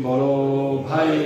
बोलो भाई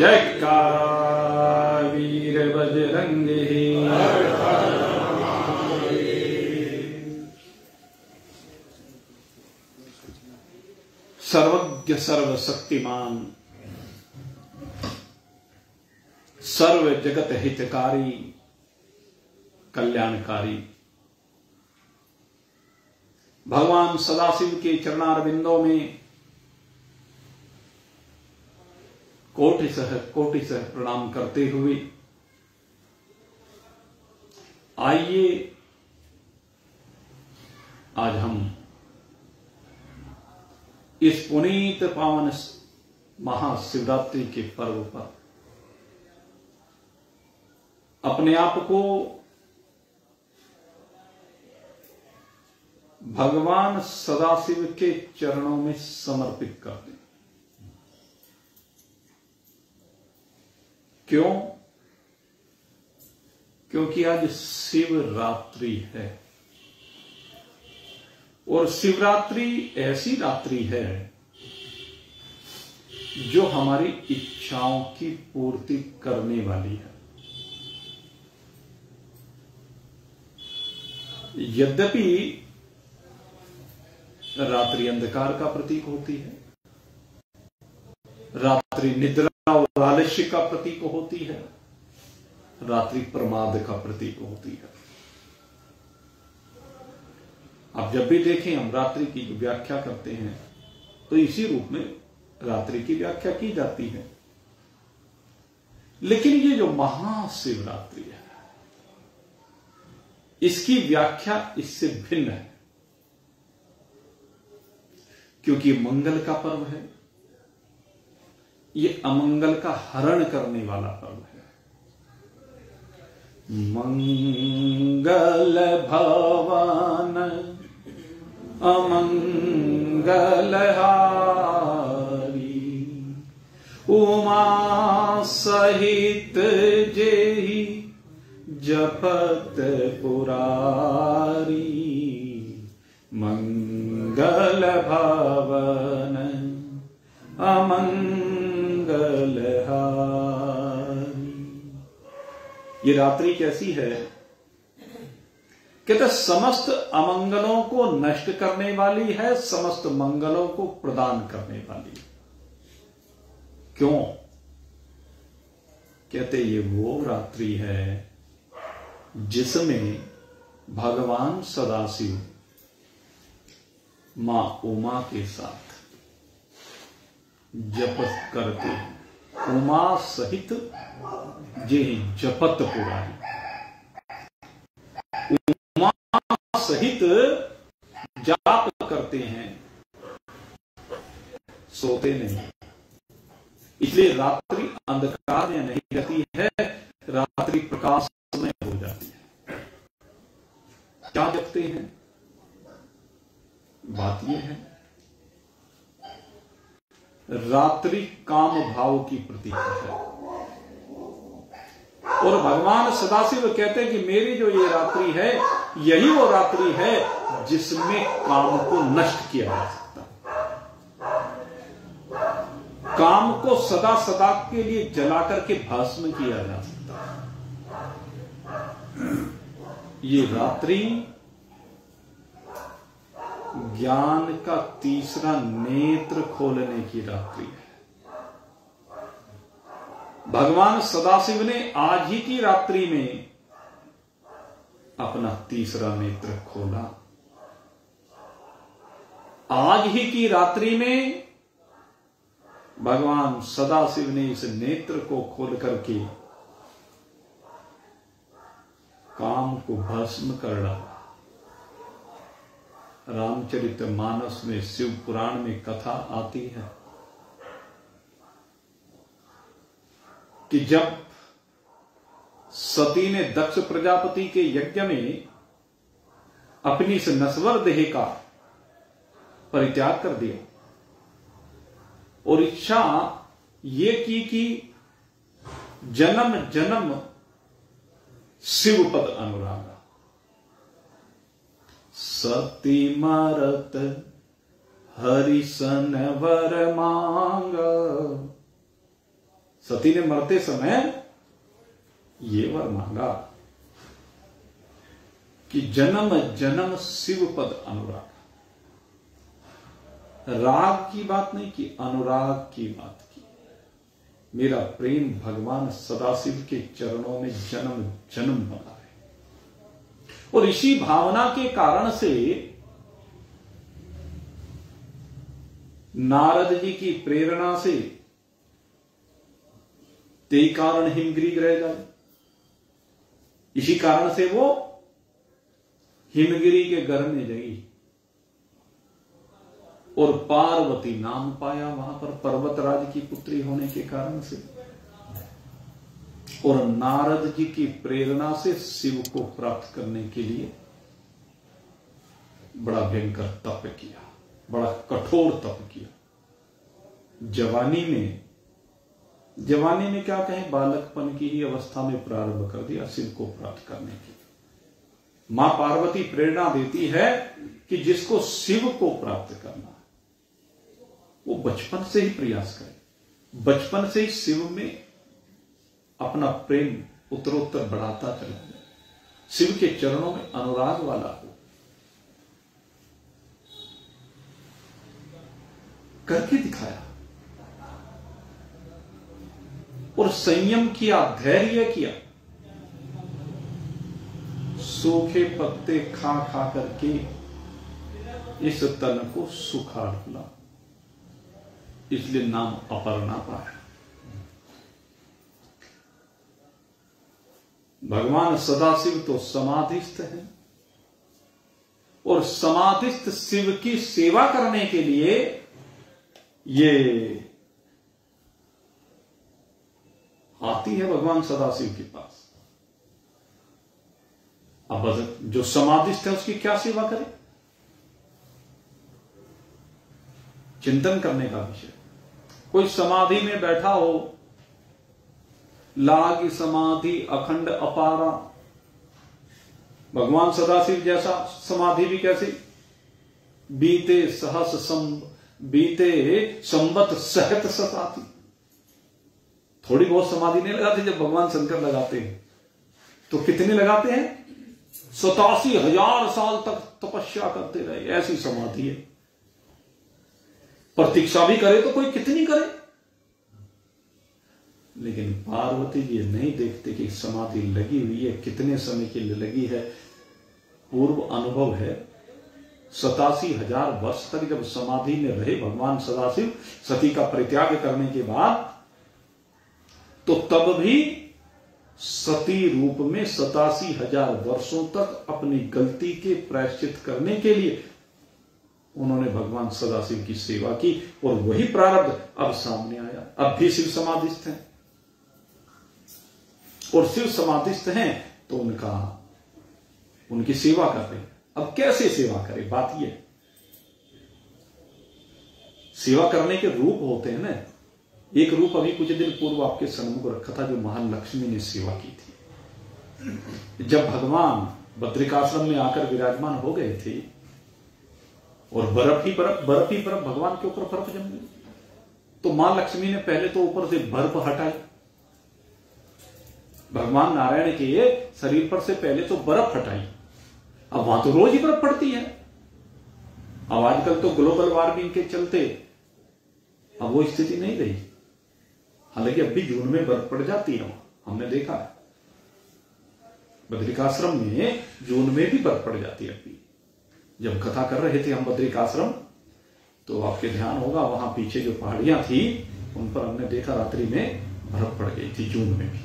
जयकारा वीर बजरंगी। सर्वज्ञ सर्वशक्तिमान सर्व जगत हितकारी कल्याणकारी भगवान सदाशिव के चरणारविंदों में कोटिशः प्रणाम करते हुए आइए आज हम इस पुनीत पावन महाशिवरात्रि के पर्व पर अपने आप को भगवान सदाशिव के चरणों में समर्पित कर दें। क्यों? क्योंकि आज शिवरात्रि है और शिवरात्रि ऐसी रात्रि है जो हमारी इच्छाओं की पूर्ति करने वाली है। यद्यपि रात्रि अंधकार का प्रतीक होती है, रात्रि निद्रा और आलस्य का प्रतीक होती है, रात्रि प्रमाद का प्रतीक होती है। आप जब भी देखें हम रात्रि की जो व्याख्या करते हैं तो इसी रूप में रात्रि की व्याख्या की जाती है। लेकिन ये जो महाशिवरात्रि है इसकी व्याख्या इससे भिन्न है, क्योंकि मंगल का पर्व है, ये अमंगल का हरण करने वाला पर्व है। मंगल भवन अमंगल हारी उमा सहित जेहि जपत पुरारी मंगल भवन अमंगल हारी। ये रात्रि कैसी है? कहते समस्त अमंगलों को नष्ट करने वाली है, समस्त मंगलों को प्रदान करने वाली है। क्यों? कहते ये वो रात्रि है जिसमें भगवान सदाशिव मां उमा के साथ जप करते हैं। उमा सहित जे जपत पुरारी, उमा सहित जाप करते हैं, सोते नहीं। इसलिए रात्रि अंधकार में नहीं रहती है, रात्रि प्रकाश में हो जाती है। क्या जपते हैं? बात यह है रात्रि काम भाव की प्रतीक है और भगवान सदाशिव कहते हैं कि मेरी जो ये रात्रि है यही वो रात्रि है जिसमें काम को नष्ट किया जा सकता है। काम को सदा सदा के लिए जला करके भस्म किया जा सकता है। ये रात्रि ज्ञान का तीसरा नेत्र खोलने की रात्रि है। भगवान सदाशिव ने आज ही की रात्रि में अपना तीसरा नेत्र खोला। आज ही की रात्रि में भगवान सदाशिव ने इस नेत्र को खोल करके काम को भस्म कर डाला। रामचरितमानस में शिव पुराण में कथा आती है कि जब सती ने दक्ष प्रजापति के यज्ञ में अपनी इस नश्वर देह का परित्याग कर दिया और इच्छा ये की कि जन्म जन्म शिवपद अनुरागा, सती मरत हरिसन वर मांग, सती ने मरते समय ये वर मांगा कि जन्म जन्म शिव पद अनुराग। राग की बात नहीं की, अनुराग की बात की। मेरा प्रेम भगवान सदाशिव के चरणों में जन्म जन्म बना है। और इसी भावना के कारण से नारद जी की प्रेरणा से ते कारण हिमगिरी रह जाए, इसी कारण से वो हिमगिरी के घर में गई और पार्वती नाम पाया वहां पर, पर्वतराज की पुत्री होने के कारण से। और नारद जी की प्रेरणा से शिव को प्राप्त करने के लिए बड़ा भयंकर तप किया, बड़ा कठोर तप किया। जवानी में क्या कहें, बालकपन की ही अवस्था में प्रारंभ कर दिया शिव को प्राप्त करने की। मां पार्वती प्रेरणा देती है कि जिसको शिव को प्राप्त करना है वो बचपन से ही प्रयास करे, बचपन से ही शिव में अपना प्रेम उत्तरोत्तर बढ़ाता चला जाए, शिव के चरणों में अनुराग वाला हो। करके दिखाया और संयम किया, धैर्य किया। सूखे पत्ते खा खा करके इस तन को सुखा डाला, इसलिए नाम अपर्णा पाया। भगवान सदाशिव तो समाधिस्थ हैं और समाधिस्थ शिव की सेवा करने के लिए ये आती है भगवान सदाशिव के पास। अब जो समाधिस्थ है उसकी क्या सेवा करे, चिंतन करने का विषय। कोई समाधि में बैठा हो, लागी समाधि अखंड अपारा, भगवान सदाशिव जैसा समाधि भी कैसे, बीते संवत सहत सताती। थोड़ी बहुत समाधि नहीं लगाते, जब भगवान शंकर लगाते हैं तो कितने लगाते हैं, 87,000 साल तक तपस्या करते रहे, ऐसी समाधि है। प्रतीक्षा भी करे तो कोई कितनी करे, लेकिन पार्वती जी नहीं देखते कि समाधि लगी हुई है, कितने समय के लिए लगी है। पूर्व अनुभव है, 87,000 वर्ष तक जब समाधि में रहे भगवान सदाशिव सती का परित्याग करने के बाद, तो तब भी सती रूप में 87,000 वर्षों तक अपनी गलती के प्रायश्चित करने के लिए उन्होंने भगवान सदाशिव की सेवा की। और वही प्रारब्ध अब सामने आया। अब भी शिव समाधिस्थ हैं, और शिव समाधिस्थ हैं तो उनकी सेवा कर रहे हैं। अब कैसे सेवा करें, बात यह, सेवा करने के रूप होते हैं ना। एक रूप अभी कुछ दिन पूर्व आपके सन्मुख रखा था, जो महालक्ष्मी ने सेवा की थी। जब भगवान बद्रिकाश्रम में आकर विराजमान हो गए थे और बर्फ ही बर्फ भगवान के ऊपर बर्फ जम गई, तो मां लक्ष्मी ने पहले तो ऊपर से बर्फ हटाई। भगवान नारायण के शरीर पर से पहले तो बर्फ हटाई। अब वहां तो रोज ही बर्फ पड़ती है। अब आजकल तो ग्लोबल वार्मिंग के चलते अब वो स्थिति नहीं रही। हालांकि अब भी जून में बर्फ पड़ जाती है, हमने देखा है बद्रिकाश्रम में जून में भी बर्फ पड़ जाती है। अभी जब कथा कर रहे थे हम बद्रिकाश्रम, तो आपके ध्यान होगा वहां पीछे जो पहाड़ियां थी उन पर हमने देखा रात्रि में बर्फ पड़ गई थी, जून में भी।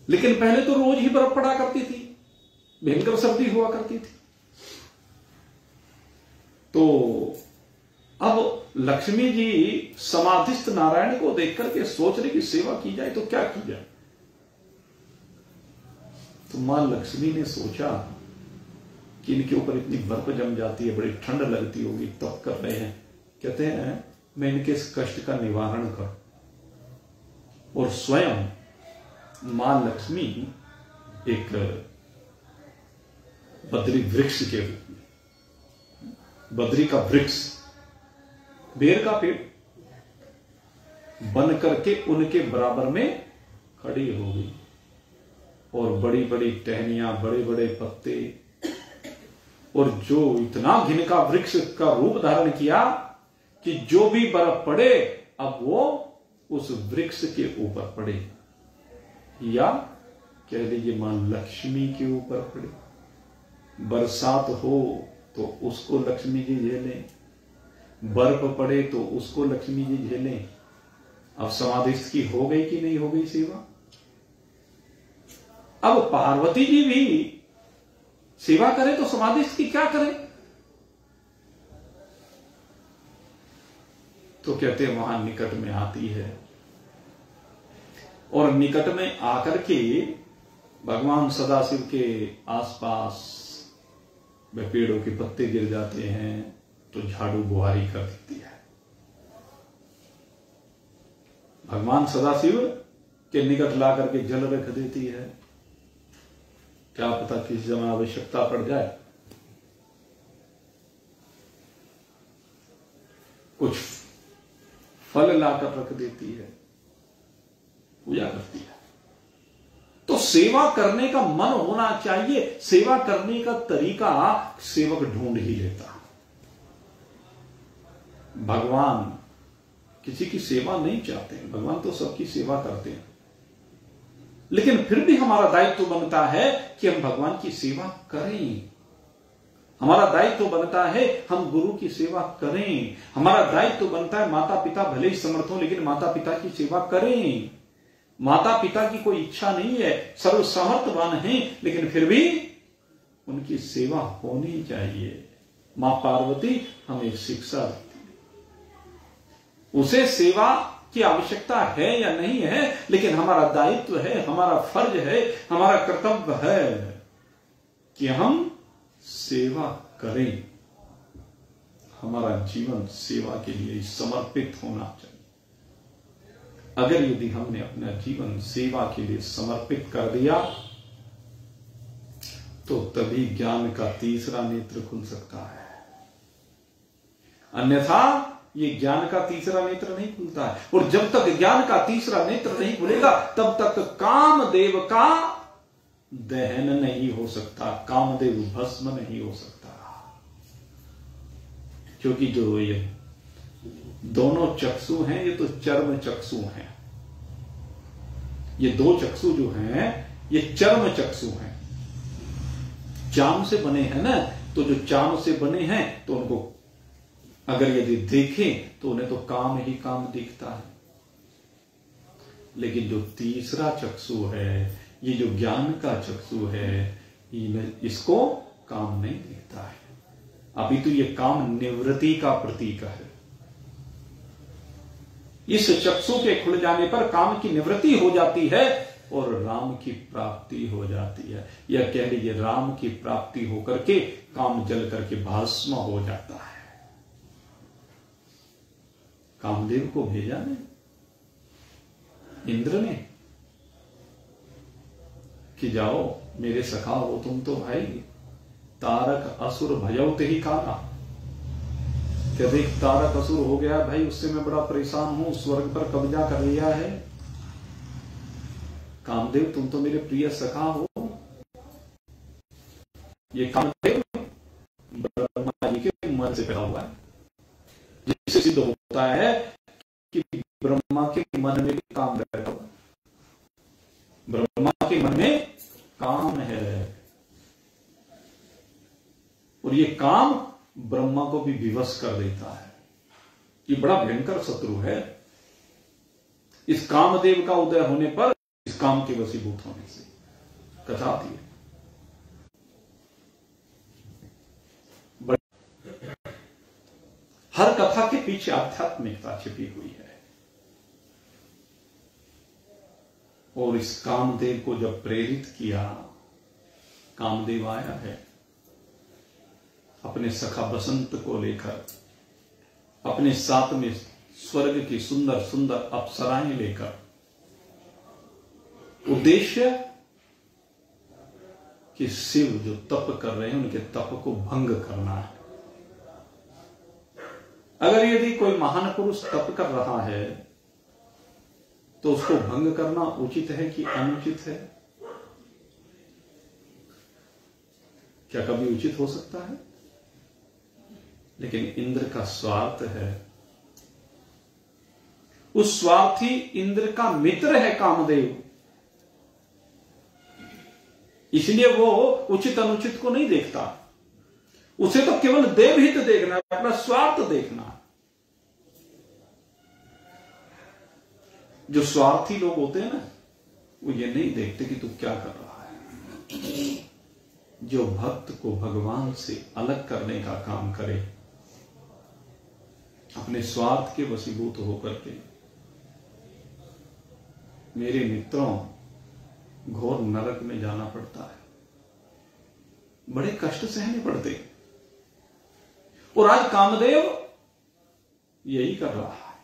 लेकिन पहले तो रोज ही बर्फ पड़ा करती थी, भयंकर सर्दी हुआ करती थी। तो अब लक्ष्मी जी समाधिस्थ नारायण को देख करके सोच रहे कि सेवा की जाए तो क्या की जाए। तो मां लक्ष्मी ने सोचा कि इनके ऊपर इतनी बर्फ जम जाती है, बड़ी ठंड लगती होगी, तप कर रहे हैं। कहते हैं मैं इनके इस कष्ट का निवारण करूं। और स्वयं मां लक्ष्मी एक बद्री वृक्ष के रूप में, बद्री का वृक्ष, बेर का पेड़, बन करके उनके बराबर में खड़ी हो गई और बड़ी बड़ी टहनियां, बड़े बड़े पत्ते, और जो इतना घिन का वृक्ष का रूप धारण किया कि जो भी बर्फ पड़े अब वो उस वृक्ष के ऊपर पड़े, या कह लीजिए मां लक्ष्मी के ऊपर पड़े। बरसात हो तो उसको लक्ष्मी जी झेलें, बर्फ पड़े तो उसको लक्ष्मी जी झेलें। अब समाधिस्थ की हो गई कि नहीं हो गई सेवा? अब पार्वती जी भी सेवा करे तो समाधिस्थ की क्या करे? तो कहते हैं वहां निकट में आती है और निकट में आकर के भगवान सदाशिव के आसपास वे पेड़ों के पत्ते गिर जाते हैं तो झाड़ू बुहारी कर देती है। भगवान सदाशिव के निकट ला करके जल रख देती है। क्या पता किस समय आवश्यकता पड़ जाए। कुछ फल लाकर रख देती है, पूजा करती है। तो सेवा करने का मन होना चाहिए। सेवा करने का तरीका सेवक ढूंढ ही लेता। भगवान किसी की सेवा नहीं चाहते हैं, भगवान तो सबकी सेवा करते हैं, लेकिन फिर भी हमारा दायित्व बनता है कि हम भगवान की सेवा करें। हमारा दायित्व बनता है हम गुरु की सेवा करें। हमारा दायित्व बनता है माता पिता भले ही समर्थ हो लेकिन माता पिता की सेवा करें। माता पिता की कोई इच्छा नहीं है, सर्व समर्थवान हैं, लेकिन फिर भी उनकी सेवा होनी चाहिए। मां पार्वती हमें शिक्षा देती है। उसे सेवा की आवश्यकता है या नहीं है, लेकिन हमारा दायित्व है, हमारा फर्ज है, हमारा कर्तव्य है कि हम सेवा करें। हमारा जीवन सेवा के लिए समर्पित होना चाहिए। अगर यदि हमने अपना जीवन सेवा के लिए समर्पित कर दिया तो तभी ज्ञान का तीसरा नेत्र खुल सकता है, अन्यथा ये ज्ञान का तीसरा नेत्र नहीं खुलता है। और जब तक ज्ञान का तीसरा नेत्र नहीं खुलेगा तब तक कामदेव का दहन नहीं हो सकता, कामदेव भस्म नहीं हो सकता। क्योंकि जो ये दोनों चक्षु हैं ये तो चर्म चक्षु हैं। ये दो चक्षु जो हैं ये चर्म चक्षु हैं। चाम से बने हैं ना, तो जो चाम से बने हैं तो उनको अगर यदि देखें तो उन्हें तो काम ही काम दिखता है। लेकिन जो तीसरा चक्षु है, ये जो ज्ञान का चक्षु है, इसको काम नहीं दिखता है। अभी तो ये काम निवृत्ति का प्रतीक है। इस चक्षु के खुल जाने पर काम की निवृत्ति हो जाती है और राम की प्राप्ति हो जाती है, या कह लीजिए राम की प्राप्ति होकर के काम जल करके भस्म हो जाता है। कामदेव को भेजा ने इंद्र ने कि जाओ मेरे सखा हो तुम तो भाई, तारक असुर भजौते ही काना। क्या देख तारक असुर हो गया भाई, उससे मैं बड़ा परेशान हूं, स्वर्ग पर कब्जा कर लिया है। कामदेव तुम तो मेरे प्रिय सखा हो। ये कामदेव ब्रह्मा जी के मन से पैदा हुआ है, जिससे सिद्ध होता है कि ब्रह्मा के मन में भी काम बैठा हुआ। ब्रह्मा के मन में काम है और ये काम ब्रह्मा को भी विवश कर देता है। ये बड़ा भयंकर शत्रु है। इस कामदेव का उदय होने पर, इस काम के वशीभूत होने से कथा आती है। हर कथा के पीछे आध्यात्मिकता छिपी हुई है। और इस कामदेव को जब प्रेरित किया, कामदेव आया है अपने सखा बसंत को लेकर, अपने साथ में स्वर्ग की सुंदर सुंदर अप्सराएं लेकर। उद्देश्य कि शिव जो तप कर रहे हैं उनके तप को भंग करना है। अगर यदि कोई महान पुरुष तप कर रहा है तो उसको भंग करना उचित है कि अनुचित है? क्या कभी उचित हो सकता है? लेकिन इंद्र का स्वार्थ है, उस स्वार्थी इंद्र का मित्र है कामदेव, इसलिए वो उचित अनुचित को नहीं देखता। उसे तो केवल देवहित देखना है, अपना स्वार्थ देखना है। जो स्वार्थी लोग होते हैं ना, वो ये नहीं देखते कि तू क्या कर रहा है। जो भक्त को भगवान से अलग करने का काम करे, अपने स्वार्थ के वशीभूत होकर के, मेरे मित्रों, घोर नरक में जाना पड़ता है, बड़े कष्ट सहने पड़ते। और आज कामदेव यही कर रहा है।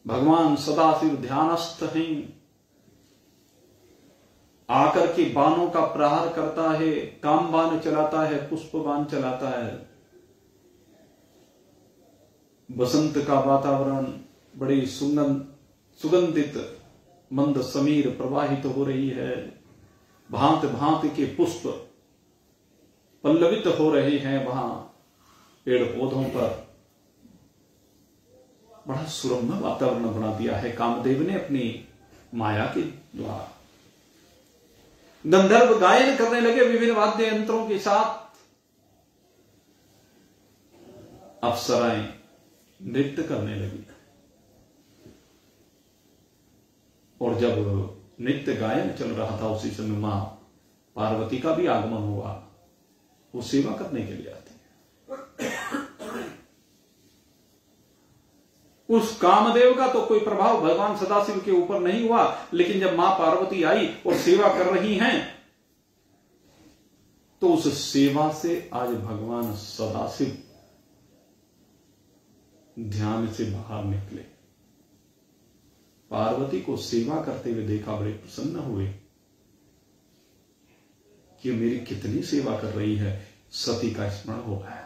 भगवान सदाशिव ध्यानस्थ हैं, आकर के बाणों का प्रहार करता है, काम बाण चलाता है, पुष्प बाण चलाता है। बसंत का वातावरण, बड़ी सुगंधित मंद समीर प्रवाहित हो रही है, भांत भांत के पुष्प पल्लवित हो रहे हैं वहां पेड़ पौधों पर। बड़ा सुरम्य वातावरण बना दिया है कामदेव ने अपनी माया के द्वारा। गंधर्व गायन करने लगे विभिन्न वाद्य यंत्रों के साथ, अप्सराएं नृत्य करने लगी। और जब नृत्य गायन चल रहा था, उसी समय मां पार्वती का भी आगमन हुआ। वो सेवा करने के लिए आती है। उस कामदेव का तो कोई प्रभाव भगवान सदाशिव के ऊपर नहीं हुआ, लेकिन जब मां पार्वती आई और सेवा कर रही हैं, तो उस सेवा से आज भगवान सदाशिव ध्यान से बाहर निकले। पार्वती को सेवा करते हुए देखा, बड़े प्रसन्न हुए कि मेरी कितनी सेवा कर रही है। सती का स्मरण हो गया।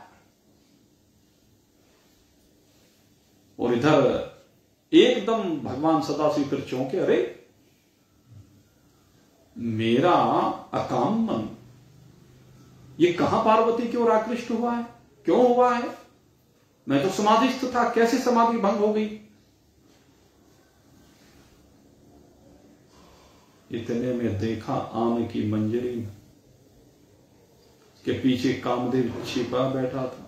और इधर एकदम भगवान सदाशिव फिर चौंके, अरे मेरा अकाम मन ये कहां पार्वती की ओर आकृष्ट हुआ है? क्यों हुआ है? मैं तो समाधिस्थ था, कैसे समाधि भंग हो गई? इतने में देखा आम की मंजरी में के पीछे कामदेव छिपा बैठा था।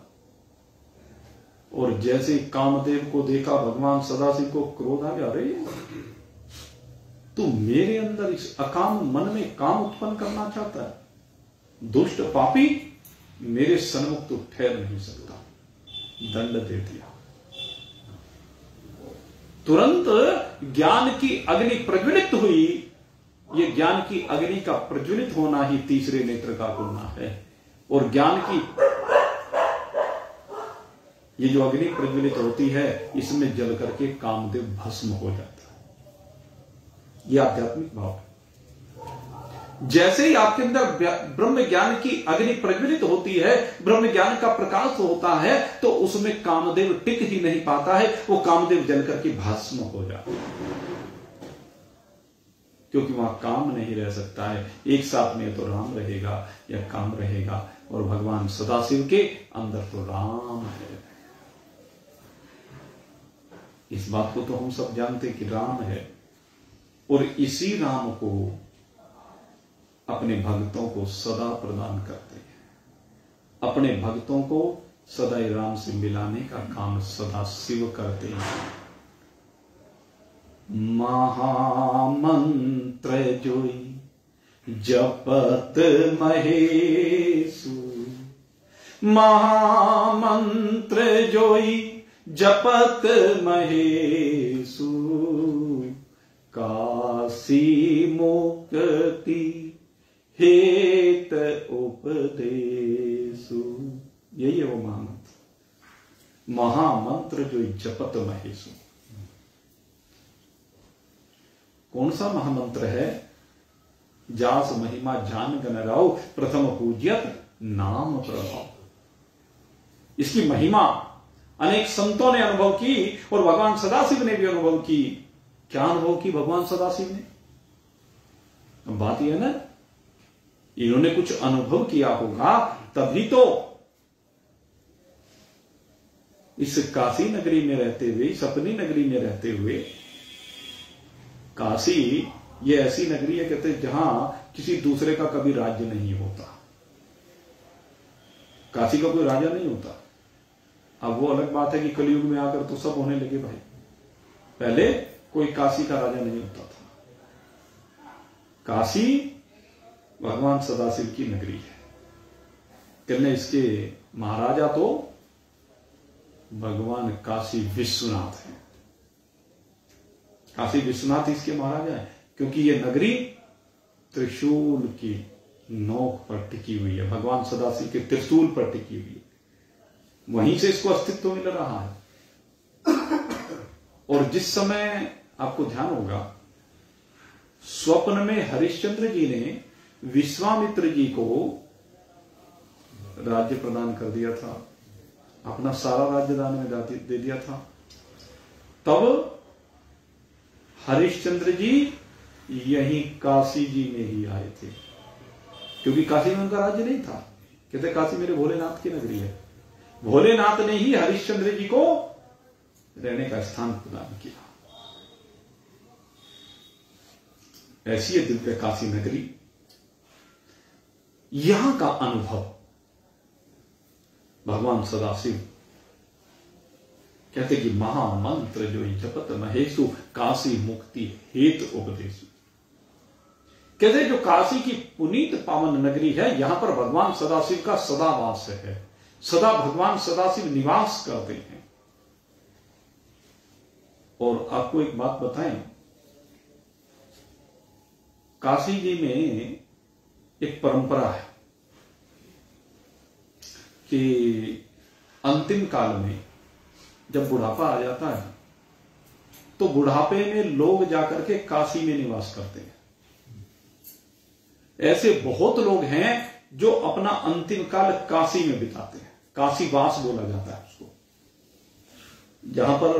और जैसे कामदेव को देखा, भगवान सदाशिव को क्रोध आ गया, अरे तू मेरे अंदर इस अकाम मन में काम उत्पन्न करना चाहता है? दुष्ट पापी, मेरे सन्मुख तो ठहर नहीं सकता। दंड दे दिया। तुरंत ज्ञान की अग्नि प्रज्वलित हुई। ये ज्ञान की अग्नि का प्रज्वलित होना ही तीसरे नेत्र का खुलना है। और ज्ञान की ये जो अग्नि प्रज्वलित होती है, इसमें जल करके कामदेव भस्म हो जाता है। यह आध्यात्मिक भाव है। जैसे ही आपके अंदर ब्रह्म ज्ञान की अग्नि प्रज्वलित होती है, ब्रह्म ज्ञान का प्रकाश होता है, तो उसमें कामदेव टिक ही नहीं पाता है। वो कामदेव जल करके भस्म हो जाता है, क्योंकि वहां काम नहीं रह सकता है। एक साथ में तो राम रहेगा या काम रहेगा। और भगवान सदाशिव के अंदर तो राम है। इस बात को तो हम सब जानते कि राम है। और इसी राम को अपने भक्तों को सदा प्रदान करते हैं। अपने भक्तों को सदा राम से मिलाने का काम सदा शिव करते हैं। महामंत्र जोई जपत महेशु, महामंत्र जोई जपत महेशु, काशी मुक्ति हेत उपदेशु। यही है वो महामंत्र। महामंत्र जो जपत महेशु। कौन सा महामंत्र है? जास महिमा जान गणराव, प्रथम पूज्यत नाम प्रभाव। इसकी महिमा अनेक संतों ने अनुभव की और भगवान सदाशिव ने भी अनुभव की। क्या अनुभव की भगवान सदाशिव ने? अब बात यह है ना, इन्होंने कुछ अनुभव किया होगा तभी तो इस काशी नगरी में रहते हुए, इस अपनी नगरी में रहते हुए, काशी ये ऐसी नगरी है कहते जहां किसी दूसरे का कभी राज्य नहीं होता। काशी का कोई राजा नहीं होता। अब वो अलग बात है कि कलयुग में आकर तो सब होने लगे भाई, पहले कोई काशी का राजा नहीं होता था। काशी भगवान सदाशिव की नगरी है। कहने इसके महाराजा तो भगवान काशी विश्वनाथ है। काशी विश्वनाथ इसके महाराजा है, क्योंकि ये नगरी त्रिशूल की नोक पर टिकी हुई है, भगवान सदाशिव के त्रिशूल पर टिकी हुई है। वहीं से इसको अस्तित्व मिल रहा है। और जिस समय आपको ध्यान होगा, स्वप्न में हरिश्चंद्र जी ने विश्वामित्र जी को राज्य प्रदान कर दिया था, अपना सारा राज्य दान में दे दिया था। तब हरिश्चंद्र जी यहीं काशी जी में ही आए थे, क्योंकि काशी में उनका राज्य नहीं था। कहते काशी मेरे भोलेनाथ की नगरी है। भोलेनाथ ने ही हरिश्चंद्र जी को रहने का स्थान प्रदान किया। ऐसी है दिव्य काशी नगरी। यहां का अनुभव भगवान सदाशिव कहते कि महामंत्र जो जपत महेशु काशी मुक्ति हेत उपदेशु। कहते जो काशी की पुनीत पावन नगरी है, यहां पर भगवान सदाशिव का सदा वास है, सदा भगवान सदाशिव निवास करते हैं। और आपको एक बात बताएं, काशी जी में एक परंपरा है कि अंतिम काल में जब बुढ़ापा आ जाता है तो बुढ़ापे में लोग जाकर के काशी में निवास करते हैं। ऐसे बहुत लोग हैं जो अपना अंतिम काल काशी में बिताते हैं। काशीवास बोला जाता है उसको। जहां पर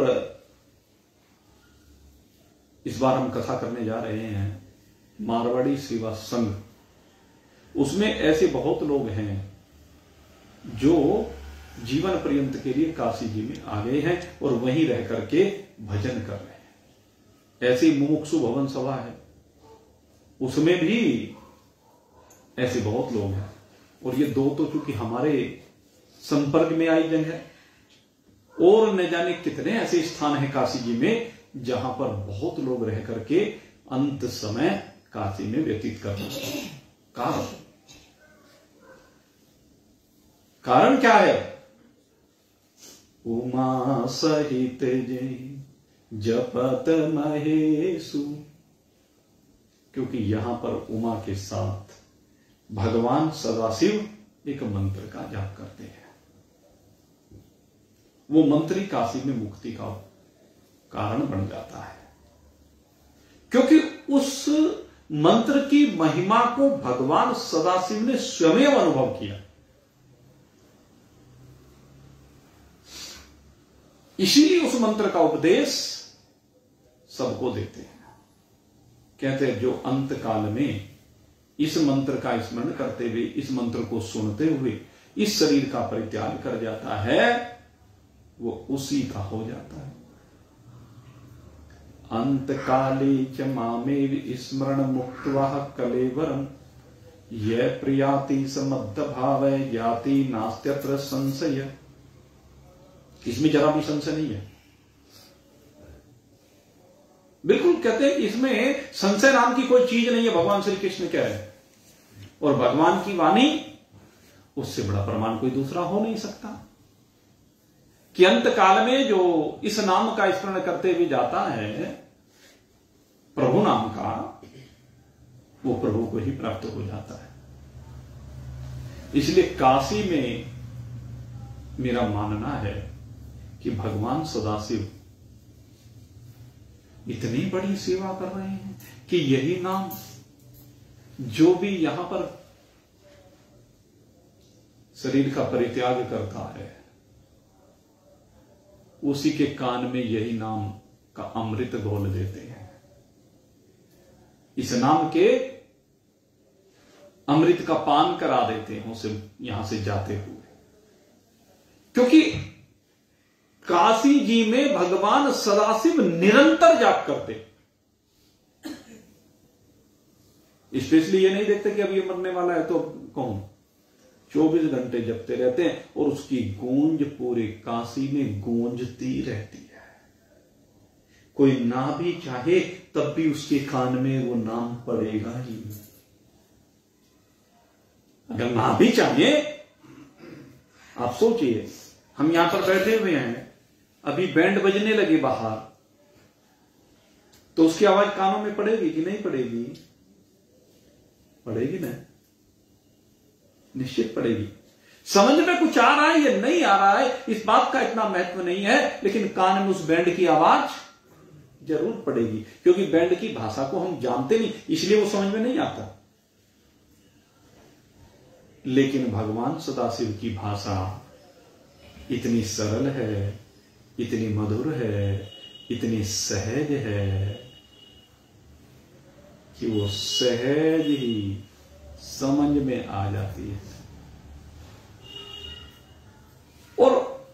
इस बार हम कथा करने जा रहे हैं मारवाड़ी सेवा संघ, उसमें ऐसे बहुत लोग हैं जो जीवन पर्यंत के लिए काशी जी में आ गए हैं और वहीं रह करके भजन कर रहे हैं। ऐसी मुमुक्षु भवन सभा है, उसमें भी ऐसे बहुत लोग हैं। और ये दो तो चूंकि हमारे संपर्क में आई जगह है, और न जाने कितने ऐसे स्थान हैं काशी जी में जहां पर बहुत लोग रह करके अंत समय काशी में व्यतीत कर रहे हैं। कारण क्या है? उमा सहित जपत महेशु, क्योंकि यहां पर उमा के साथ भगवान सदाशिव एक मंत्र का जाप करते हैं। वो मंत्र ही काशी में मुक्ति का कारण बन जाता है, क्योंकि उस मंत्र की महिमा को भगवान सदाशिव ने स्वयं अनुभव किया। इसीलिए उस मंत्र का उपदेश सबको देते हैं। कहते हैं जो अंत काल में इस मंत्र का स्मरण करते हुए, इस मंत्र को सुनते हुए इस शरीर का परित्याग कर जाता है, वो उसी का हो जाता है। अंत काले च मामेव स्मरण मुक्त्वा कलेवरम यह प्रियाति समद्ध भाव ज्ञाति नास्त्यत्र संशय। इसमें जरा भी संशय नहीं है। बिल्कुल कहते हैं इसमें संशय नाम की कोई चीज नहीं है। भगवान श्री कृष्ण कह रहे हैं, और भगवान की वाणी, उससे बड़ा प्रमाण कोई दूसरा हो नहीं सकता कि अंत काल में जो इस नाम का स्मरण करते हुए जाता है प्रभु नाम का, वो प्रभु को ही प्राप्त हो जाता है। इसलिए काशी में मेरा मानना है कि भगवान सदाशिव इतनी बड़ी सेवा कर रहे हैं कि यही नाम जो भी यहां पर शरीर का परित्याग करता है, उसी के कान में यही नाम का अमृत घोल देते हैं। इस नाम के अमृत का पान करा देते हैं उसे यहां से जाते हुए। क्योंकि काशी जी में भगवान सदाशिव निरंतर जाप करते, स्पेशली ये नहीं देखते कि अब ये मरने वाला है तो कौन, 24 घंटे जपते रहते हैं और उसकी गूंज पूरे काशी में गूंजती रहती है। कोई ना भी चाहे तब भी उसके कान में वो नाम पड़ेगा ही। अगर ना भी चाहे, आप सोचिए, हम यहां पर बैठे हुए हैं, अभी बैंड बजने लगे बाहर, तो उसकी आवाज कानों में पड़ेगी कि नहीं पड़ेगी? पड़ेगी ना, निश्चित पड़ेगी। समझ में कुछ आ रहा है या नहीं आ रहा है, इस बात का इतना महत्व नहीं है, लेकिन कान में उस बैंड की आवाज जरूर पड़ेगी। क्योंकि बैंड की भाषा को हम जानते नहीं, इसलिए वो समझ में नहीं आता। लेकिन भगवान सदाशिव की भाषा इतनी सरल है, इतनी मधुर है, इतनी सहज है कि वो सहज ही समझ में आ जाती है। और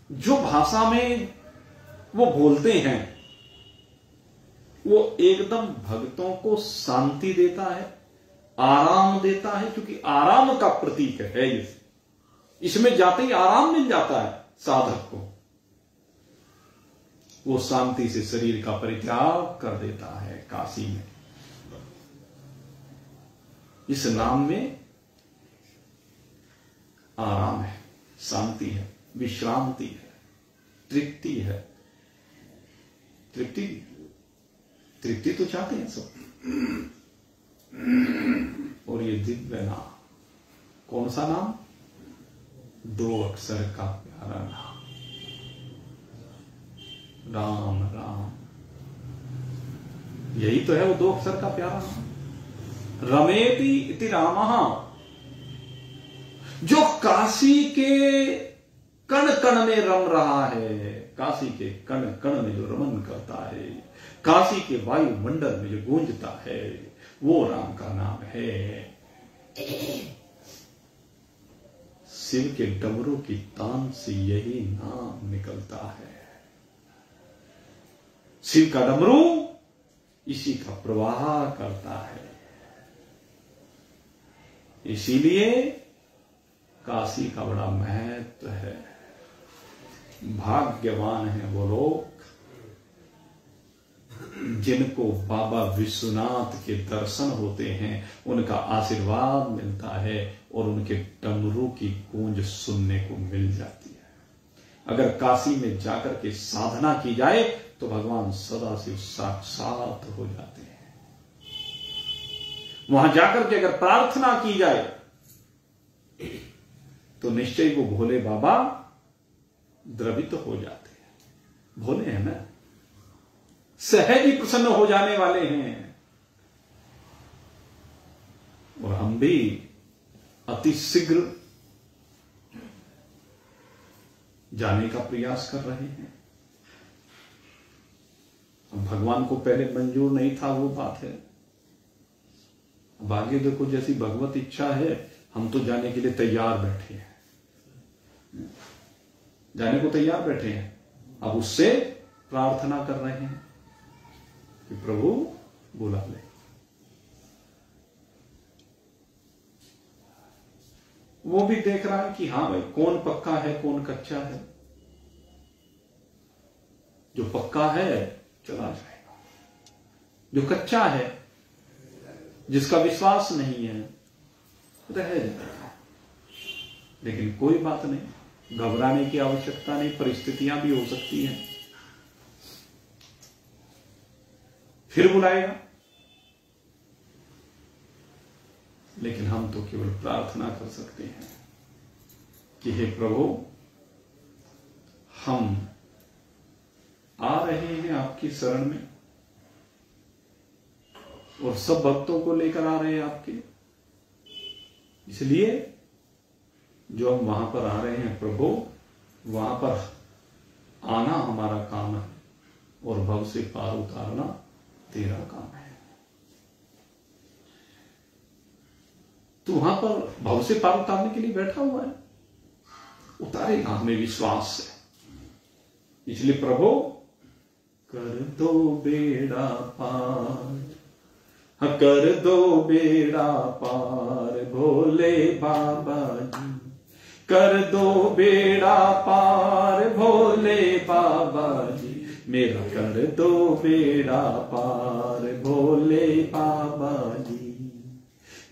जो भाषा में वो बोलते हैं वो एकदम भक्तों को शांति देता है, आराम देता है, क्योंकि आराम का प्रतीक है ये। इसमें जाते ही आराम मिल जाता है साधक को। वो शांति से शरीर का परित्याग कर देता है काशी में। इस नाम में आराम है, शांति है, विश्रांति है, तृप्ति है। तृप्ति तृप्ति तो चाहते हैं सब। और ये दिव्य नाम, कौन सा नाम? 2 अक्षर का प्यारा नाम, राम राम। यही तो है वो 2 अक्षर का प्यारा नाम, रमेति इति रामः, जो काशी के कण कण में रम रहा है, काशी के कण कण में जो रमन करता है, काशी के वायुमंडल में जो गूंजता है, वो राम का नाम है। शिव के डमरू की तान से यही नाम निकलता है। शिव का डमरू इसी का प्रवाह करता है। इसीलिए काशी का बड़ा महत्व है। भाग्यवान है वो लोग जिनको बाबा विश्वनाथ के दर्शन होते हैं, उनका आशीर्वाद मिलता है और उनके डमरू की गूंज सुनने को मिल जाती है। अगर काशी में जाकर के साधना की जाए तो भगवान सदाशिव साक्षात हो जाते हैं। वहां जाकर के अगर प्रार्थना की जाए तो निश्चय वो भोले बाबा द्रवित हो जाते हैं। भोले हैं ना, सहज ही प्रसन्न हो जाने वाले हैं। और हम भी अति शीघ्र जाने का प्रयास कर रहे हैं। भगवान को पहले मंजूर नहीं था, वो बात है। अब आगे देखो, जैसी भगवत इच्छा है, हम तो जाने के लिए तैयार बैठे हैं, जाने को तैयार बैठे हैं। अब उससे प्रार्थना कर रहे हैं कि प्रभु बुला ले। वो भी देख रहा है कि हां भाई, कौन पक्का है कौन कच्चा है। जो पक्का है चला जाएगा, जो कच्चा है, जिसका विश्वास नहीं है, रह जाएगा। लेकिन कोई बात नहीं, घबराने की आवश्यकता नहीं। परिस्थितियां भी हो सकती हैं, फिर बुलाएगा। लेकिन हम तो केवल प्रार्थना कर सकते हैं कि हे प्रभु, हम आ रहे हैं आपकी शरण में और सब भक्तों को लेकर आ रहे हैं आपके। इसलिए जो हम वहां पर आ रहे हैं प्रभु, वहां पर आना हमारा काम है और भव से पार उतारना तेरा काम है। तू वहां पर भव से पार उतारने के लिए बैठा हुआ है, उतारेगा हमें विश्वास से। इसलिए प्रभु कर दो बेड़ा पार, कर दो बेड़ा पार भोले बाबा जी, कर दो बेड़ा पार भोले बाबा जी, मेरा कर दो बेड़ा पार भोले बाबा जी,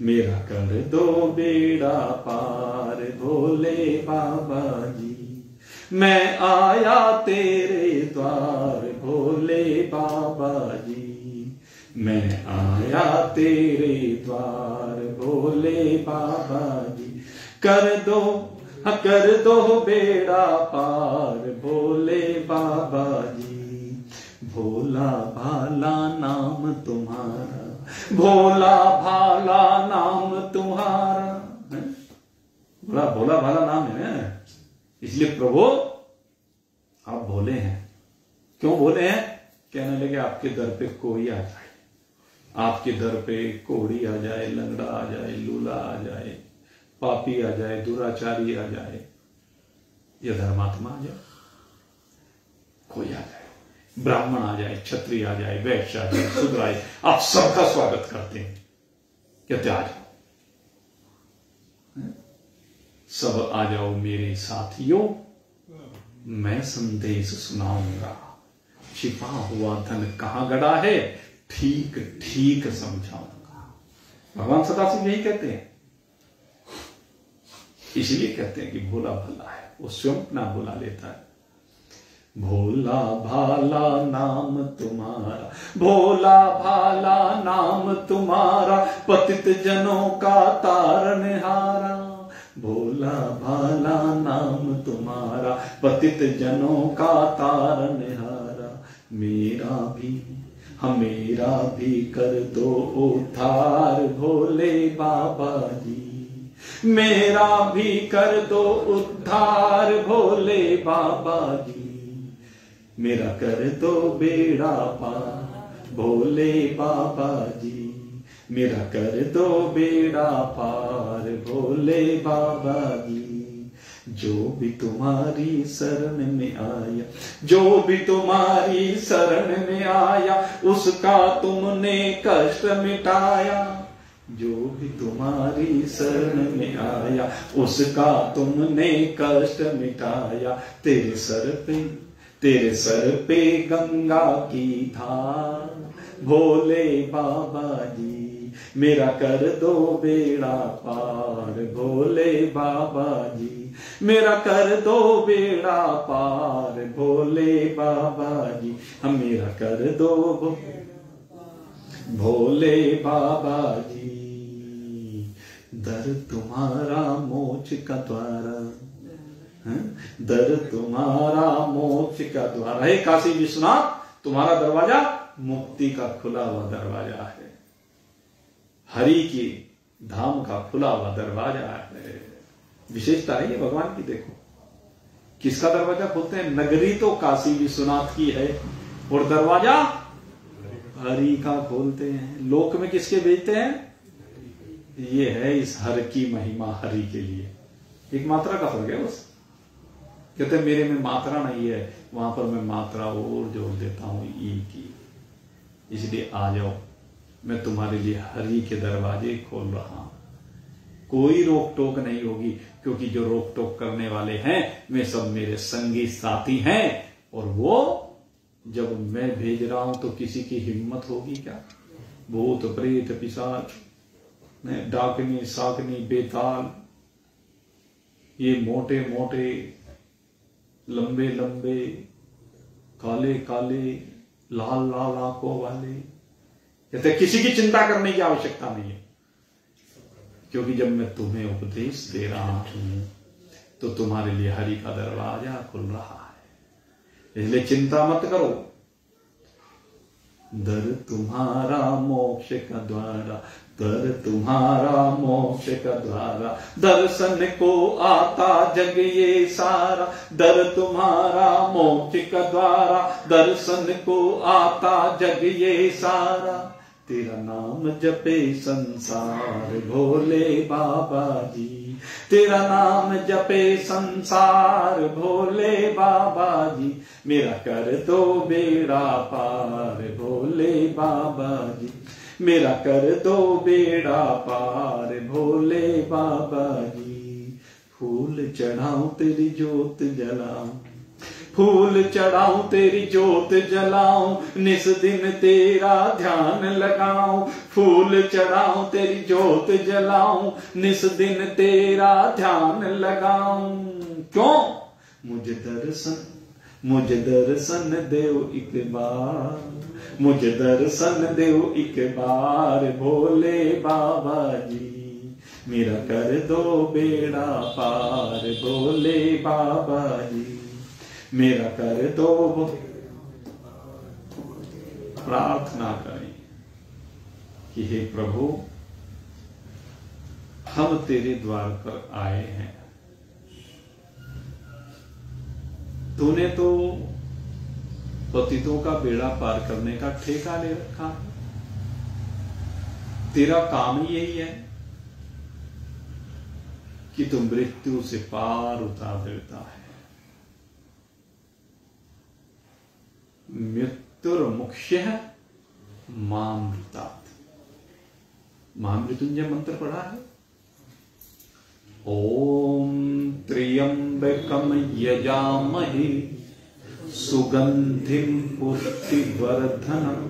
मेरा कर दो बेड़ा पार भोले बाबा जी। मैं आया तेरे द्वार भोले बाबा जी, मैं आया तेरे द्वार भोले बाबा जी, कर दो बेड़ा पार भोले बाबा जी। भोला भाला नाम तुम्हारा, भोला भाला नाम तुम्हारा, बड़ा भोला भाला नाम है। इसलिए प्रभु आप भोले हैं। क्यों भोले हैं? कहने लगे आपके दर पे कोई आ जाए, आपके दर पे कोड़ी आ जाए, लंगड़ा आ जाए, लूला आ जाए, पापी आ जाए, दुराचारी आ जाए, या धर्मात्मा आ जाए, कोई आ जाए, ब्राह्मण आ जाए, क्षत्रिय आ जाए, वैश्य आ जाए, शूद्र आ जाए, आप सबका स्वागत करते हैं। कहते आ जाओ, सब आ जाओ मेरे साथियों, मैं संदेश सुनाऊंगा। छिपा हुआ धन कहां गड़ा है, ठीक ठीक समझाऊंगा। भगवान सदाशिव यही कहते हैं। इसलिए कहते हैं कि भोला भला है, वो स्वयं अपना भोला लेता है। भोला भाला नाम तुम्हारा, भोला भाला नाम तुम्हारा, पतित जनों का तारनहारा। भोला भाला नाम तुम्हारा, पतित जनों का तारनहारा। मेरा भी कर दो उद्धार भोले बाबा जी, मेरा भी कर दो उद्धार भोले बाबा जी, मेरा कर दो बेड़ा पार भोले बाबा जी, मेरा कर दो बेड़ा पार भोले बाबा जी। जो भी तुम्हारी शरण में आया, जो भी तुम्हारी शरण में आया, उसका तुमने कष्ट मिटाया। जो भी तुम्हारी शरण में आया, उसका तुमने कष्ट मिटाया। तेरे सर पे गंगा की धार भोले बाबा जी, मेरा कर दो बेड़ा पार भोले बाबा जी, मेरा कर दो बेड़ा पार भोले बाबा जी, हम मेरा कर दो भोले बाबा जी। दर तुम्हारा मोक्ष का द्वारा, दर तुम्हारा मोक्ष का द्वारा। हे काशी विश्वनाथ, तुम्हारा दरवाजा मुक्ति का खुला हुआ दरवाजा है, हरि की धाम का खुला हुआ दरवाजा है। विशेषता है ये भगवान की। देखो किसका दरवाजा खोलते हैं? नगरी तो काशी विश्वनाथ की है और दरवाजा हरि का खोलते हैं। लोक में किसके भेजते हैं? ये है इस हर की महिमा, हरि के लिए। एक मात्रा का फर्क है बस। कहते हैं मेरे में मात्रा नहीं है, वहां पर मैं मात्रा और जोड़ देता हूं ई की। इसलिए आ जाओ, मैं तुम्हारे लिए हरि के दरवाजे खोल रहा हूं। कोई रोक टोक नहीं होगी, क्योंकि जो रोक टोक करने वाले हैं वे सब मेरे संगी साथी हैं। और वो जब मैं भेज रहा हूं तो किसी की हिम्मत होगी क्या? भूत प्रेत पिशाच, डाकनी साकनी बेताल, ये मोटे मोटे लंबे लंबे काले काले लाल लाल आंखों वाले, कहते किसी की चिंता करने की आवश्यकता नहीं है। क्योंकि जब मैं तुम्हें उपदेश दे रहा हूं तो तुम्हारे लिए हरि का दरवाजा खुल रहा है। इसलिए चिंता मत करो। दर तुम्हारा मोक्ष का द्वारा, दर तुम्हारा मोक्ष का द्वारा, दर्शन को आता जग ये सारा, दर तुम्हारा मोक्ष का द्वारा, दर्शन को आता जग ये सारा, तेरा नाम जपे संसार भोले बाबा जी, तेरा नाम जपे संसार भोले बाबा जी, मेरा कर दो बेड़ा पार भोले बाबा जी, मेरा कर दो बेड़ा पार भोले बाबा जी। फूल चढ़ाऊं तेरी जोत जलाऊं, फूल चढ़ाऊं तेरी जोत जलाऊं, निस दिन तेरा ध्यान लगाऊं, फूल चढ़ाऊं तेरी जोत जलाऊं, निस दिन तेरा ध्यान लगाऊं। क्यों? मुझे दर्शन देव एक बार, मुझे दर्शन देव एक बार भोले बाबा जी, मेरा कर दो बेड़ा पार भोले बाबा जी, मेरा कर दो। प्रार्थना करें कि हे प्रभु, हम तेरे द्वार पर आए हैं, तूने तो पतितों का बेड़ा पार करने का ठेका ले रखा है, तेरा काम ही यही है कि तू मृत्यु से पार उतार देता है। मृत्युर्मुक्ष्यः मामृतात्, महामृत्युंजय मंत्र पढ़ा है। ओम त्र्यंबकम यजामहे सुगंधिम पुष्टिवर्धनम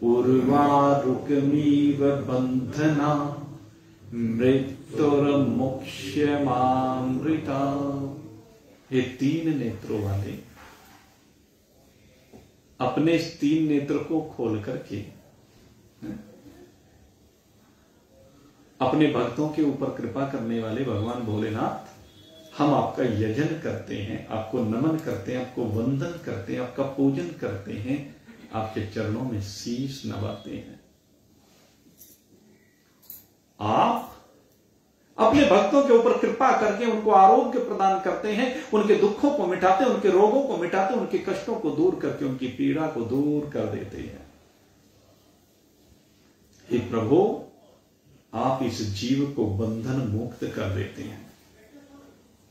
उर्वारुकमिव बंधना मृत्युर्मुक्ष्यमामृता। ये तीन नेत्रों वाले अपने इस तीन नेत्र को खोल करके अपने भक्तों के ऊपर कृपा करने वाले भगवान भोलेनाथ, हम आपका यजन करते हैं, आपको नमन करते हैं, आपको वंदन करते हैं, आपका पूजन करते हैं, आपके चरणों में शीश नवाते हैं। आप अपने भक्तों के ऊपर कृपा करके उनको आरोग्य प्रदान करते हैं, उनके दुखों को मिटाते हैं, उनके रोगों को मिटाते हैं, उनके कष्टों को दूर करके उनकी पीड़ा को दूर कर देते हैं। हे प्रभु, आप इस जीव को बंधन मुक्त कर देते हैं।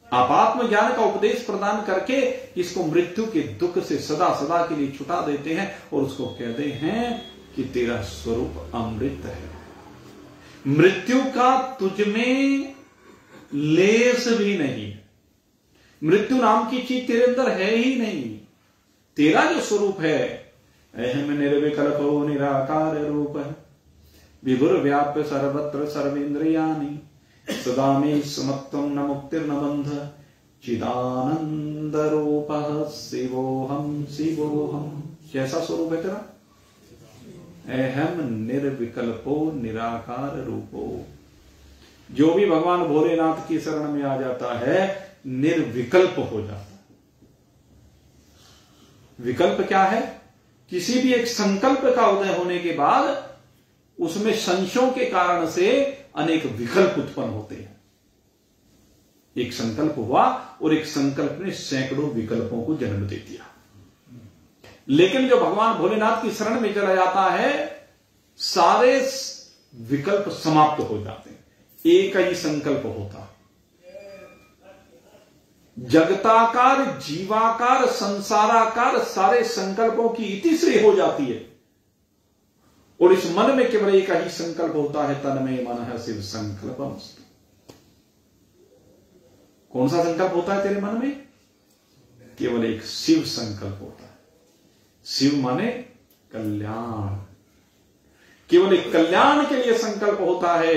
आप आत्मज्ञान का उपदेश प्रदान करके इसको मृत्यु के दुख से सदा सदा के लिए छुटा देते हैं और उसको कहते हैं कि तेरा स्वरूप अमृत है, मृत्यु का तुझ में लेस भी नहीं, मृत्यु नाम की चीज तेरे अंदर है ही नहीं। तेरा जो स्वरूप है अहम निर्विकल्पो निराकार रूप है, विभुर्व्याप्य सर्वत्र सर्वेन्द्रियाणि, सदा में समत्वं न मुक्तिर्न बंध, चिदानंद रूपः शिवोहम शिवोहम। कैसा स्वरूप है तेरा? अहम निर्विकल्पो निराकार रूपो। जो भी भगवान भोलेनाथ की शरण में आ जाता है निर्विकल्प हो जाता है। विकल्प क्या है? किसी भी एक संकल्प का उदय होने के बाद उसमें संशयों के कारण से अनेक विकल्प उत्पन्न होते हैं। एक संकल्प हुआ और एक संकल्प ने सैकड़ों विकल्पों को जन्म दे दिया। लेकिन जो भगवान भोलेनाथ की शरण में चला जाता है सारे विकल्प समाप्त हो जाते हैं, एक ही संकल्प होता है। जगताकार, जीवाकार, संसाराकार सारे संकल्पों की इतिश्री हो जाती है और इस मन में केवल एक ही संकल्प होता है, तन्मे मनः शिव संकल्पमस्तु। कौन सा संकल्प होता है तेरे मन में? केवल एक शिव संकल्प होता है। शिव माने कल्याण। केवल एक कल्याण के लिए संकल्प होता है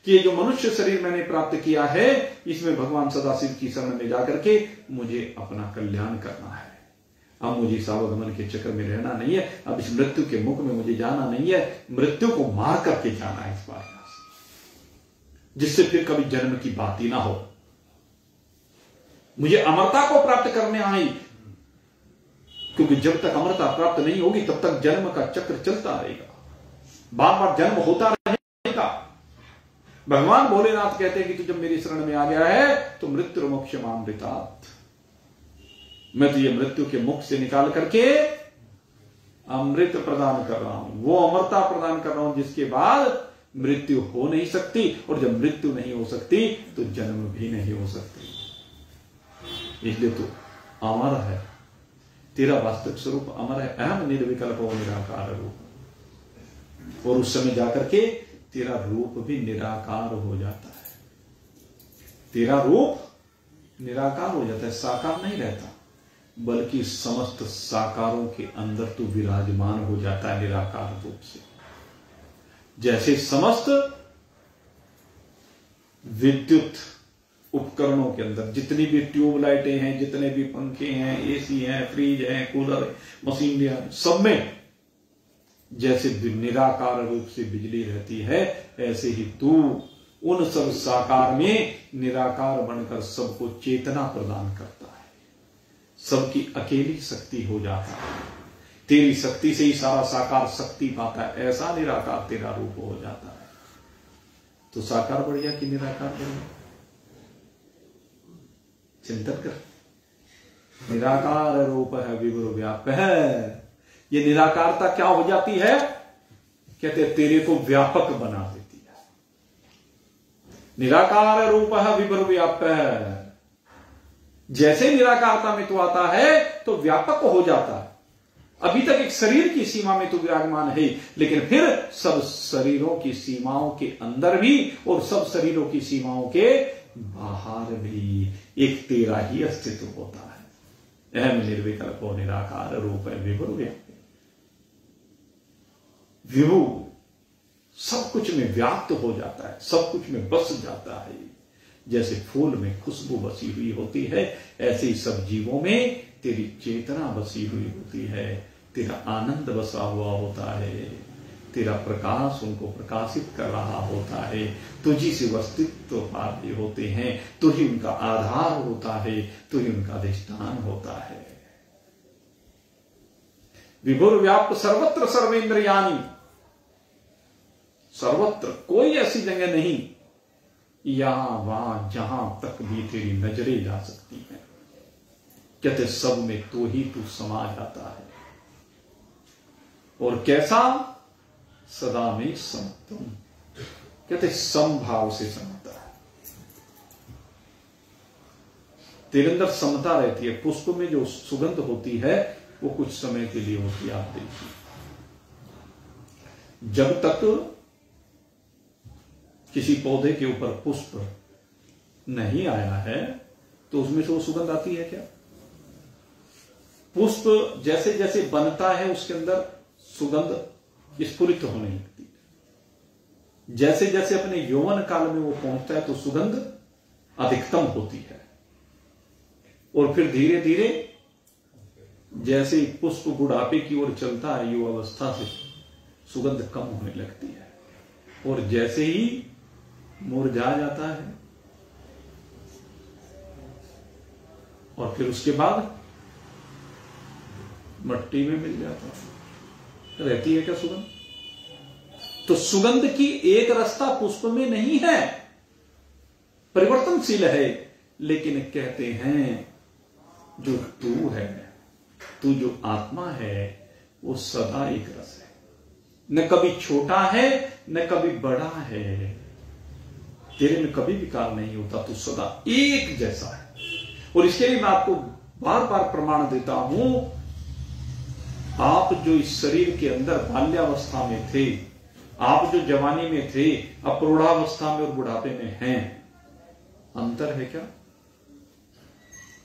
कि ये जो मनुष्य शरीर मैंने प्राप्त किया है इसमें भगवान सदाशिव की शरण में जाकर के मुझे अपना कल्याण करना है। अब मुझे सावगमन के चक्कर में रहना नहीं है, अब इस मृत्यु के मुख में मुझे जाना नहीं है, मृत्यु को मार करके जाना है इस बार, जिससे फिर कभी जन्म की बात ही ना हो। मुझे अमरता को प्राप्त करने आई क्योंकि जब तक अमरता प्राप्त नहीं होगी तब तक जन्म का चक्र चलता रहेगा, बार बार जन्म होता रहेगा। भगवान भोलेनाथ कहते हैं कि तू जब मेरी शरण में आ गया है तो मृत्यु मोक्षमामृतात्, मैं तुझे मृत्यु के मुख से निकाल करके अमृत प्रदान कर रहा हूं, वो अमरता प्रदान कर रहा हूं जिसके बाद मृत्यु हो नहीं सकती, और जब मृत्यु नहीं हो सकती तो जन्म भी नहीं हो सकती। इसलिए तू अमर है, तेरा वास्तविक स्वरूप अमर है, अहम निर्विकल्प व निराकार रूप। और उस समय जाकर के तेरा रूप भी निराकार हो जाता है, तेरा रूप निराकार हो जाता है, साकार नहीं रहता, बल्कि समस्त साकारों के अंदर तू विराजमान हो जाता है निराकार रूप से। जैसे समस्त विद्युत उपकरणों के अंदर जितनी भी ट्यूबलाइटें हैं, जितने भी पंखे हैं, एसी हैं, फ्रिज हैं, कूलर है, मशीनरियां, सब में जैसे निराकार रूप से बिजली रहती है, ऐसे ही तू उन सब साकार में निराकार बनकर सबको चेतना प्रदान करता है, सबकी अकेली शक्ति हो जाता है, तेरी शक्ति से ही सारा साकार शक्ति पाता है, ऐसा निराकार तेरा रूप हो जाता है। तो साकार बढ़िया कि निराकार बढ़िया? चिंतन कर। निराकार रूप है विभुर व्याप है, ये निराकारता क्या हो जाती है? कहते तेरे को व्यापक बना देती है। निराकार रूप है विभुर व्याप है, जैसे निराकारता में तू आता है तो व्यापक हो जाता है। अभी तक एक शरीर की सीमा में तू विराजमान है, लेकिन फिर सब शरीरों की सीमाओं के अंदर भी और सब शरीरों की सीमाओं के बाहर भी एक तेरा ही अस्तित्व होता है। अहम निर्विकल्प निराकार रूप है विभुर व्याप्य। विभु सब कुछ में व्याप्त हो जाता है, सब कुछ में बस जाता है। जैसे फूल में खुशबू बसी हुई होती है, ऐसे ही सब जीवों में तेरी चेतना बसी हुई होती है, तेरा आनंद बसा हुआ होता है, तेरा प्रकाश उनको प्रकाशित कर रहा होता है, तुझी से अस्तित्व पाते होते हैं, तू ही उनका आधार होता है, तू ही उनका अधिष्ठान होता है। विभुर व्याप्त सर्वत्र सर्वेंद्रियाणि, सर्वत्र कोई ऐसी जगह नहीं यहां वहां जहां तक भी तेरी नजरें जा सकती हैं, कहते सब में तो ही तू समा जाता है। और कैसा? सदा में समत्वम, कहते समभाव से समता है, तेरे अंदर समता रहती है। पुष्प में जो सुगंध होती है वो कुछ समय के लिए होती है, आप देखिए, जब तक किसी पौधे के ऊपर पुष्प नहीं आया है तो उसमें से वो सुगंध आती है क्या? पुष्प जैसे जैसे बनता है उसके अंदर सुगंध स्फुरित होने लगती है, जैसे जैसे अपने यौवन काल में वो पहुंचता है तो सुगंध अधिकतम होती है, और फिर धीरे धीरे जैसे ही पुष्प बुढ़ापे की ओर चलता है युवावस्था से सुगंध कम होने लगती है, और जैसे ही मुरझा जाता है और फिर उसके बाद मट्टी में मिल जाता है। रहती है क्या सुगंध? तो सुगंध की एक रास्ता पुष्प में नहीं है, परिवर्तनशील है, लेकिन कहते हैं जो तू है, तू जो आत्मा है वो सदा एक रस है, न कभी छोटा है न कभी बड़ा है, तेरे में कभी विकार नहीं होता, तू सदा एक जैसा है। और इसके लिए मैं आपको बार बार प्रमाण देता हूं, आप जो इस शरीर के अंदर बाल्यावस्था में थे, आप जो जवानी में थे, अब प्रौढ़ावस्था में और बुढ़ापे में हैं, अंतर है क्या?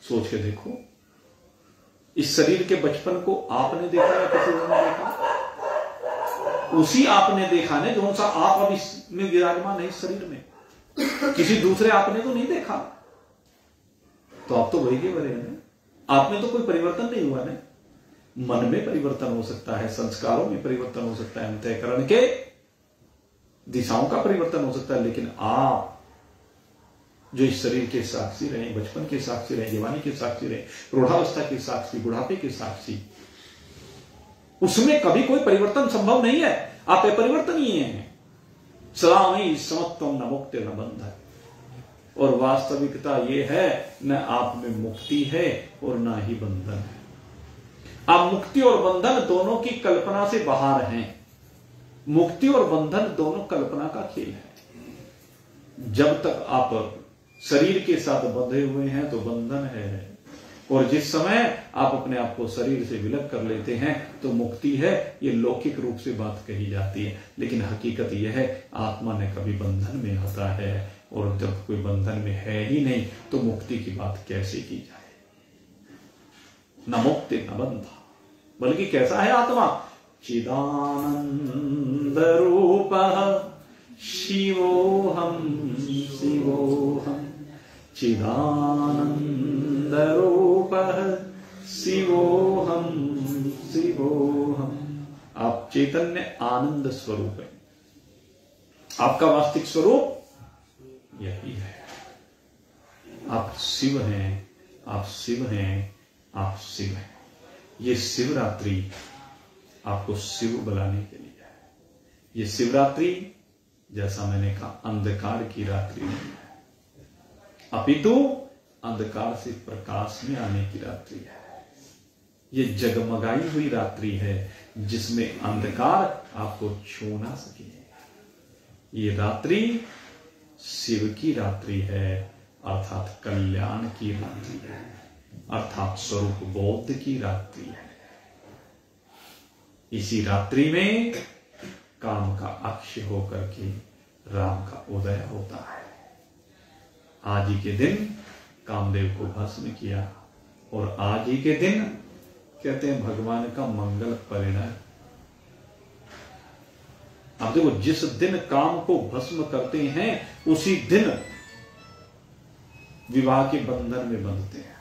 सोच के देखो। इस शरीर के बचपन को आपने देखा या किसी और ने देखा? उसी आपने देखा ने जो सा आप अब इसमें विराजमान है इस शरीर में, किसी दूसरे आपने तो नहीं देखा। तो आप तो वही के वही हैं, आप में तो कोई परिवर्तन नहीं हुआ ना। मन में परिवर्तन हो सकता है, संस्कारों में परिवर्तन हो सकता है, अंतःकरण के दिशाओं का परिवर्तन हो सकता है, लेकिन आप जो इस शरीर के साक्षी रहे, बचपन के साक्षी रहे, जवानी के साक्षी रहे, प्रौढ़ावस्था के साक्षी, बुढ़ापे के साक्षी, उसमें कभी कोई परिवर्तन संभव नहीं है। आप अपरिवर्तनीय हैं। सदामयि समत्वम न मुक्ति न बंधन। और वास्तविकता यह है, न आप में मुक्ति है और न ही बंधन है। आप मुक्ति और बंधन दोनों की कल्पना से बाहर हैं। मुक्ति और बंधन दोनों कल्पना का खेल है। जब तक आप शरीर के साथ बंधे हुए हैं तो बंधन है, और जिस समय आप अपने आप को शरीर से विलग कर लेते हैं तो मुक्ति है। ये लौकिक रूप से बात कही जाती है, लेकिन हकीकत यह है आत्मा ने कभी बंधन में होता है, और जब कोई बंधन में है ही नहीं तो मुक्ति की बात कैसे की जाए। न मुक्ति न बंधा, बल्कि कैसा है आत्मा? चिदानंद रूपः शिवोहम शिवोहम। चिदानंद रूपः शिवोहम शिवोहम। आप चैतन्य आनंद स्वरूप है। आपका वास्तविक स्वरूप यही है। आप शिव हैं, आप शिव हैं, आप शिव हैं। ये शिवरात्रि आपको शिव बुलाने के लिए है। ये शिवरात्रि, जैसा मैंने कहा, अंधकार की रात्रि नहीं है, अपितु अंधकार से प्रकाश में आने की रात्रि है। ये जगमगाई हुई रात्रि है जिसमें अंधकार आपको छू ना सके। ये रात्रि शिव की रात्रि है, अर्थात कल्याण की रात्रि है, अर्थात स्वरूप बोध की रात्रि है। इसी रात्रि में काम का अक्ष होकर के राम का उदय होता है। आज ही के दिन कामदेव को भस्म किया, और आज ही के दिन कहते हैं भगवान का मंगल परिणय। अब देखो, जिस दिन काम को भस्म करते हैं उसी दिन विवाह के बंधन में बंधते हैं,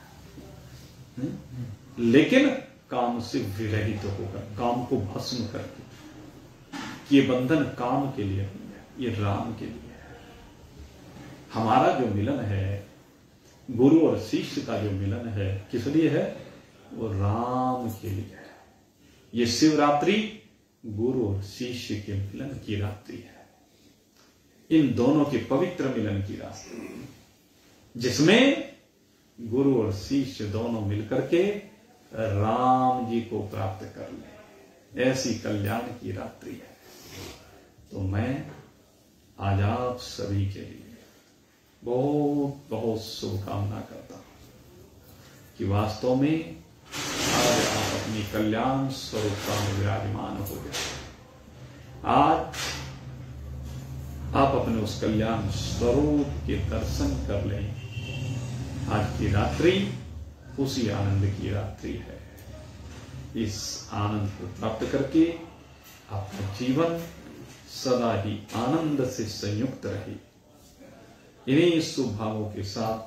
लेकिन काम से विरहित होकर, काम को भस्म करके। ये बंधन काम के लिए नहीं है, ये राम के लिए है। हमारा जो मिलन है, गुरु और शिष्य का जो मिलन है, किस लिए है? वो राम के लिए है। ये शिवरात्रि गुरु और शिष्य के मिलन की रात्रि है। इन दोनों के पवित्र मिलन की रात्रि, जिसमें गुरु और शिष्य दोनों मिलकर के राम जी को प्राप्त कर ले, ऐसी कल्याण की रात्रि है। तो मैं आज आप सभी के लिए बहुत बहुत शुभकामना करता हूं कि वास्तव में आज आप अपनी कल्याण स्वरूपता में विराजमान हो गए। आज आप अपने उस कल्याण स्वरूप के दर्शन कर लें। आज की रात्रि उसी आनंद की रात्रि है। इस आनंद को प्राप्त करके आपका जीवन सदा ही आनंद से संयुक्त रहे। इन्हीं शुभ भावों के साथ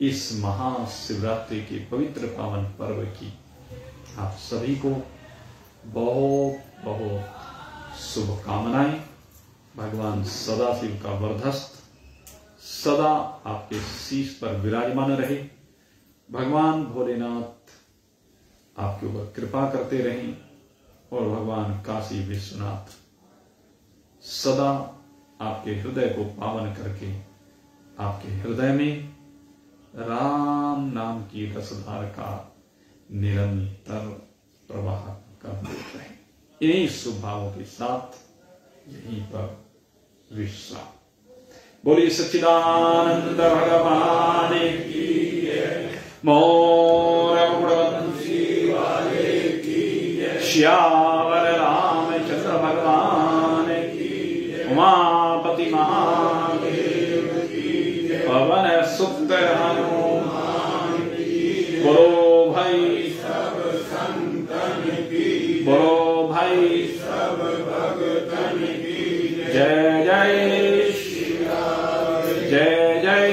इस महाशिवरात्रि के पवित्र पावन पर्व की आप सभी को बहुत बहुत शुभकामनाएं। भगवान सदाशिव का वरदहस्त सदा आपके शीश पर विराजमान रहे। भगवान भोलेनाथ आपके ऊपर कृपा करते रहें, और भगवान काशी विश्वनाथ सदा आपके हृदय को पावन करके आपके हृदय में राम नाम की रसधार का निरंतर प्रवाह करते रहे। इन्हीं शुभ भावों के साथ यहीं पर विश्राम। बोलिए सच्चिदानंद भगवान की जय। मोर गुणवंशी वाले की जय। श्यावर रामचंद्र भगवान की जय। उमापति महादेव की जय। पवन सुत हनुमान की। बोलो भाई सब संतन की। बोलो भाई सब भगतन की जय। जय श्री राम, जय जय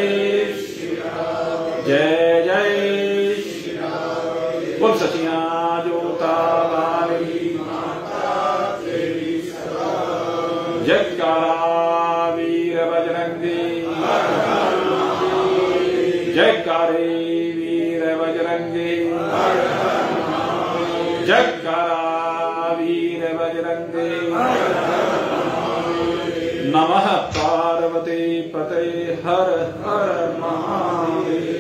श्री राम, जय जय श्री राम। बोल सचिया जोता वाली माता तेरी सदा। जयकारा वीर बजरंगी, जयकारे वीर बजरंगी, जयकारा वीर बजरंगे। नमः पार्वती पते हर हर महादेव।